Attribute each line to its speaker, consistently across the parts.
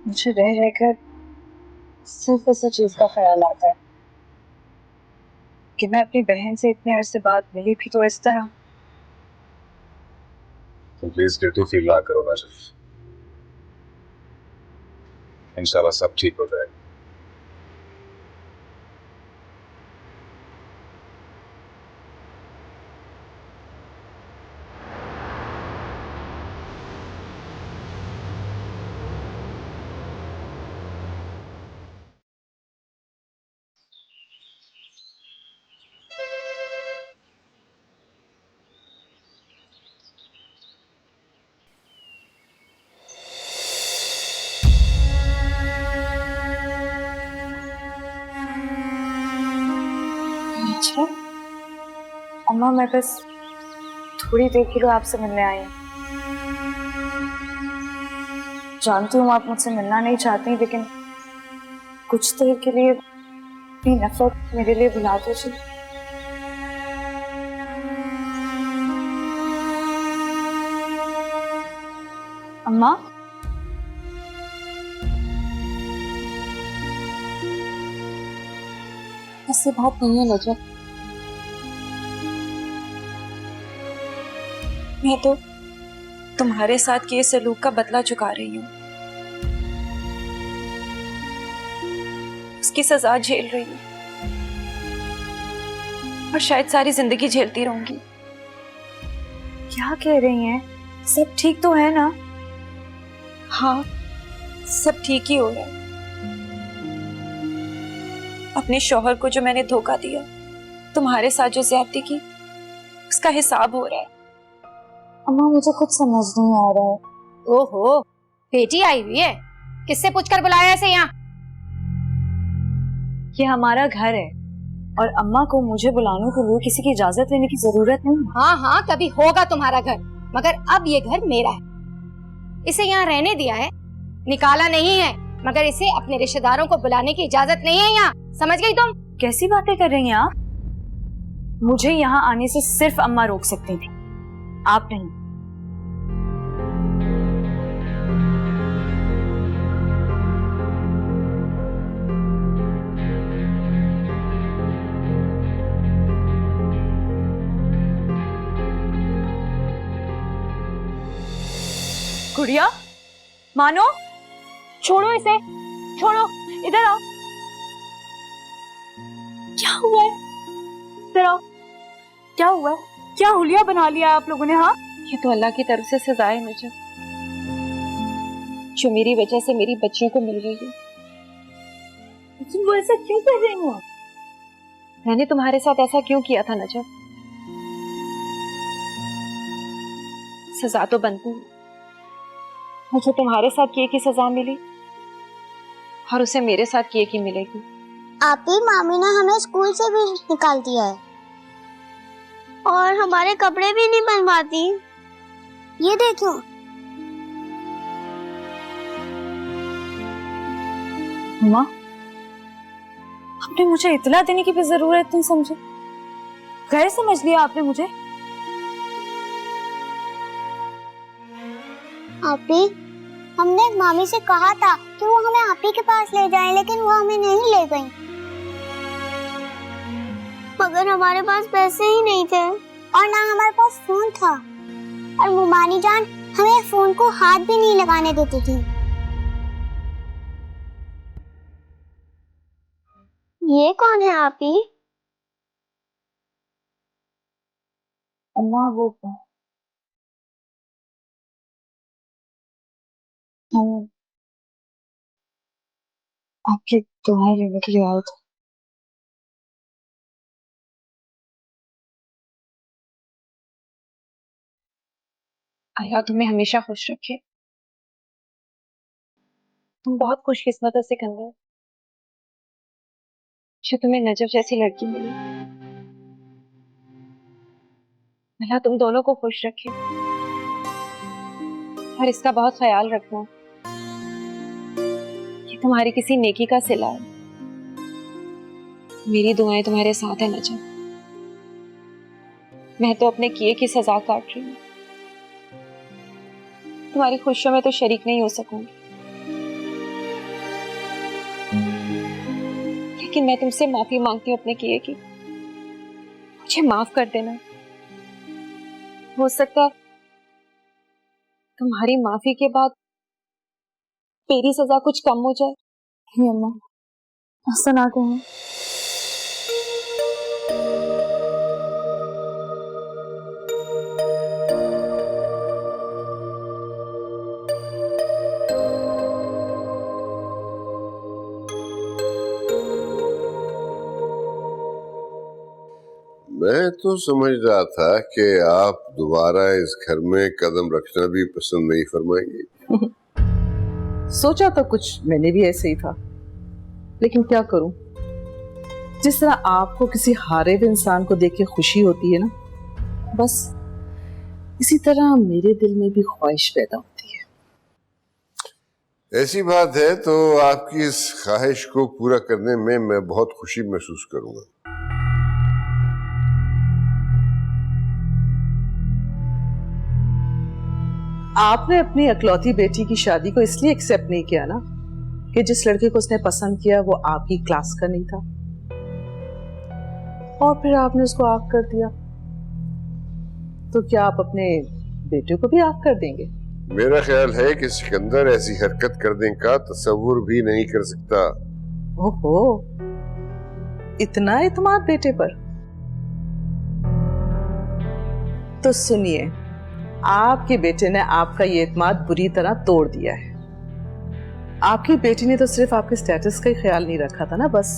Speaker 1: मुझे रह रहकर सिर्फ इस चीज का ख्याल आता है कि मैं अपनी बहन से इतने अरसे बाद मिली भी तो इस तरह।
Speaker 2: तो प्लीज गिल्टी फील ना करो नजर, इंशाल्लाह सब ठीक हो जाएगा।
Speaker 1: अच्छा अम्मा, मैं बस थोड़ी देर के लिए आपसे मिलने आई हूँ। जानती हूँ आप मुझसे मिलना नहीं चाहती, लेकिन कुछ देर के लिए अपनी नफरत मेरे लिए भुला दीजिए। अम्मा,
Speaker 3: ऐसी बात नहीं है नजर। मैं तो तुम्हारे साथ किए सलूक का बदला चुका रही हूँ, उसकी सजा झेल रही हूँ और शायद सारी जिंदगी झेलती रहूंगी।
Speaker 1: क्या कह रही हैं? सब ठीक तो है ना?
Speaker 3: हाँ, सब ठीक ही हो रहा है। अपने शौहर को जो मैंने धोखा दिया, तुम्हारे साथ जो ज्यादती की, उसका हिसाब हो रहा है।
Speaker 1: अम्मा, मुझे कुछ समझ नहीं आ रहा है।
Speaker 4: ओहो, बेटी आई हुई है? किससे पूछकर बुलाया ऐसे यहाँ?
Speaker 1: ये हमारा घर है और अम्मा को मुझे बुलाने के लिए किसी की इजाजत लेने की जरूरत नहीं।
Speaker 4: हाँ हाँ, कभी होगा तुम्हारा घर, मगर अब ये घर मेरा है। इसे यहाँ रहने दिया है, निकाला नहीं है, मगर इसे अपने रिश्तेदारों को बुलाने की इजाजत नहीं है यहाँ। समझ गई तुम?
Speaker 1: कैसी बातें कर रही हैं आप? मुझे यहाँ आने से सिर्फ अम्मा रोक सकती थी, आप नहीं। गुड़िया, मानो,
Speaker 4: छोड़ो इसे, छोड़ो, इधर आओ।
Speaker 1: क्या हुआ है? इधर आओ। क्या हुआ है? क्या हुलिया बना लिया आप लोगों ने? हाँ,
Speaker 3: ये तो अल्लाह की तरफ से सजा है मुझे, जो मेरी वजह से मेरी बच्चियों को मिल रही है।
Speaker 1: तुम वो ऐसा क्यों कर रही हो?
Speaker 3: मैंने तुम्हारे साथ ऐसा क्यों किया था नजर? सजा तो बनती है। मुझे तुम्हारे साथ किए की सजा मिली और उसे मेरे साथ किए की मिलेगी।
Speaker 5: आपकी मामी ने हमें स्कूल से भी निकाल दिया है और हमारे कपड़े भी नहीं बनवाती। ये देखो।
Speaker 1: माँ, आपने मुझे इतला देने की भी जरूरत नहीं समझी। गैर समझ लिया आपने मुझे।
Speaker 5: आपी, हमने मामी से कहा था कि वो हमें आपी के पास ले जाएं, लेकिन वो हमें नहीं ले गई। मगर हमारे पास पैसे ही नहीं थे और ना हमारे पास फोन था, और मुमानी जान हमें फोन को हाथ भी नहीं लगाने देती थी। ये कौन है आपी?
Speaker 1: अम्मा, वो हम आपकी दुआएं लेने के लिए आए थे।
Speaker 3: अल्लाह तुम्हें हमेशा खुश रखे। तुम बहुत खुशकिस्मत हो सिकंदर, जो तुम्हें नजर जैसी लड़की मिली। अल्लाह तुम दोनों को खुश रखे और इसका बहुत ख्याल रखना, ये तुम्हारी किसी नेकी का सिला है। मेरी दुआएं तुम्हारे साथ है नजर। मैं तो अपने किए की सजा काट रही हूँ, तुम्हारी खुशियों में तो शरीक नहीं हो सकूंगी। लेकिन मैं तुमसे माफी मांगती हूँ अपने किए की। मुझे माफ कर देना। हो सकता है तुम्हारी माफी के बाद मेरी सजा कुछ कम हो जाए।
Speaker 1: नहीं अम्मा, ऐसा ना कहो।
Speaker 6: मैं तो समझ रहा था कि आप दोबारा इस घर में कदम रखना भी पसंद नहीं फरमाएंगे।
Speaker 7: सोचा तो कुछ मैंने भी ऐसे ही था, लेकिन क्या करूं, जिस तरह आपको किसी हारे हुए इंसान को देख के खुशी होती है ना, बस इसी तरह मेरे दिल में भी ख्वाहिश पैदा होती है।
Speaker 6: ऐसी बात है तो आपकी इस ख्वाहिश को पूरा करने में मैं बहुत खुशी महसूस करूंगा।
Speaker 7: आपने अपनी इकलौती बेटी की शादी को इसलिए एक्सेप्ट नहीं किया ना कि जिस लड़के को उसने पसंद किया वो आपकी क्लास का नहीं था, और फिर आपने उसको आग कर दिया। तो क्या आप अपने बेटे को भी आग कर देंगे?
Speaker 6: मेरा ख्याल है कि सिकंदर ऐसी हरकत करने का तस्वुर भी नहीं कर सकता।
Speaker 7: ओहो, इतना एतमाद बेटे पर? तो सुनिए, आपके बेटे ने आपका ये एतमाद बुरी तरह तोड़ दिया है। आपकी बेटी ने तो सिर्फ आपके स्टेटस का ही ख्याल नहीं रखा था ना बस,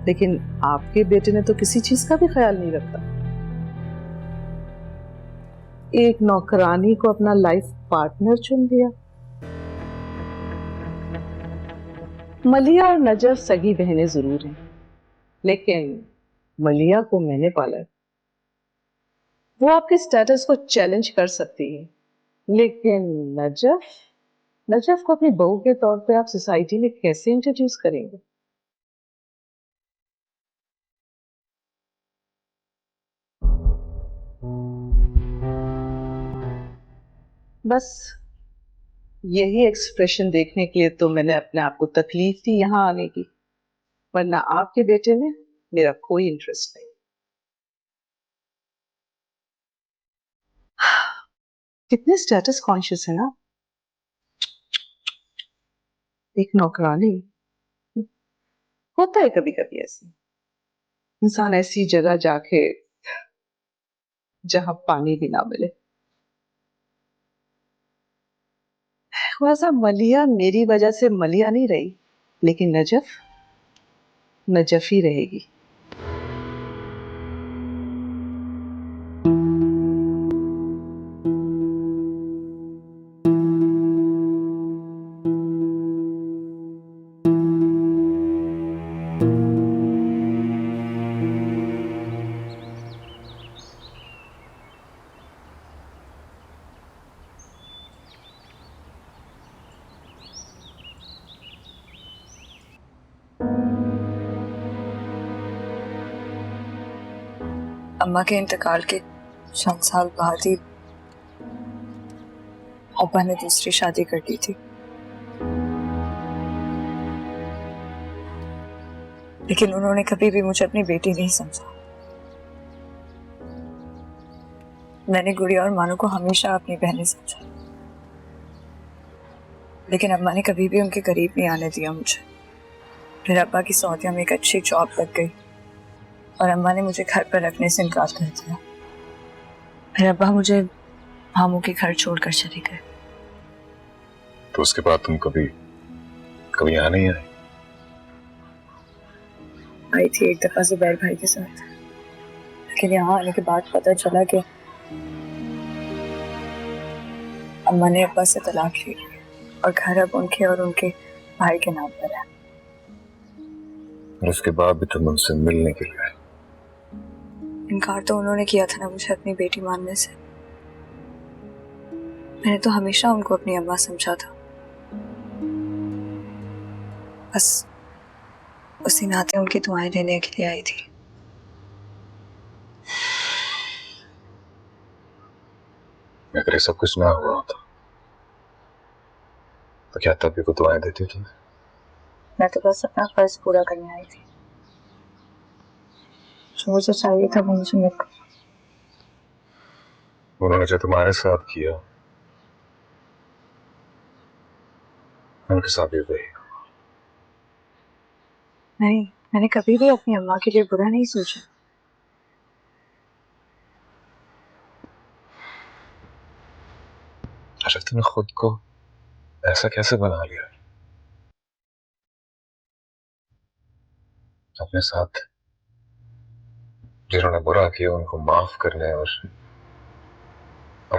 Speaker 7: लेकिन आपके बेटे ने तो किसी चीज का भी ख्याल नहीं रखा। एक नौकरानी को अपना लाइफ पार्टनर चुन लिया। मलिया और नजफ सगी बहनें जरूर हैं, लेकिन मलिया को मैंने पाला है। वो आपके स्टेटस को चैलेंज कर सकती है, लेकिन नजफ को अपनी बहू के तौर पे आप सोसाइटी में कैसे इंट्रोड्यूस करेंगे? बस यही एक्सप्रेशन देखने के लिए तो मैंने अपने आप को तकलीफ दी यहाँ आने की, वरना आपके बेटे में मेरा कोई इंटरेस्ट नहीं। कितने स्टेटस कॉन्शियस है ना एक नौकरानी। होता है कभी कभी ऐसे, इंसान ऐसी जगह जाके जहां पानी भी ना मिले। वैसा मलिया मेरी वजह से मलिया नहीं रही, लेकिन नजफ ही रहेगी।
Speaker 1: अम्मा के इंतकाल के चंद साल बाद ही अब्बा ने दूसरी शादी कर दी थी, लेकिन उन्होंने कभी भी मुझे अपनी बेटी नहीं समझा। मैंने गुड़िया और मानू को हमेशा अपनी बहनें समझा, लेकिन अम्मा ने कभी भी उनके करीब नहीं आने दिया मुझे। फिर अब्बा की सऊदिया में एक अच्छी जॉब लग गई और अम्मा ने मुझे घर पर रखने से इनकार कर दिया। फिर अब्बा मुझे मामू के घर छोड़कर चले गए।
Speaker 2: तो उसके बाद तुम कभी यहाँ नहीं आए?
Speaker 1: आई थी एक दफा जुबैर भाई के साथ, लेकिन यहाँ आने के बाद पता चला कि अम्मा ने अब्बा से तलाक ले ली और घर अब उनके और उनके भाई के नाम पर है।
Speaker 2: और उसके बाद भी तुम उनसे मिलने के लिए आए?
Speaker 1: इनकार तो उन्होंने किया था ना मुझे अपनी बेटी मानने से। मैंने तो हमेशा उनको अपनी अम्मा समझा था, बस उसी नाते उनकी दुआएं लेने के लिए आई थी।
Speaker 2: अगर ये सब कुछ ना हुआ होता तो क्या तभी को दुआएं देती तुम्हें?
Speaker 1: मैं तो बस अपना फर्ज पूरा करने आई थी। जो मुझे चाहिए था वो मुझे मिल गया।
Speaker 2: उन्होंने जो तुम्हारे साथ किया उनके साथ भी वही।
Speaker 1: नहीं, मैंने कभी भी अपनी अम्मा के लिए बुरा नहीं सोचा।
Speaker 2: अच्छा, तुमने खुद को ऐसा कैसे बना लिया? अपने साथ जिन्होंने बुरा किया उनको माफ करने और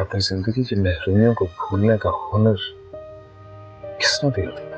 Speaker 2: अपनी जिंदगी की महरूमियों को भूलने का हुनर किसने दिया था?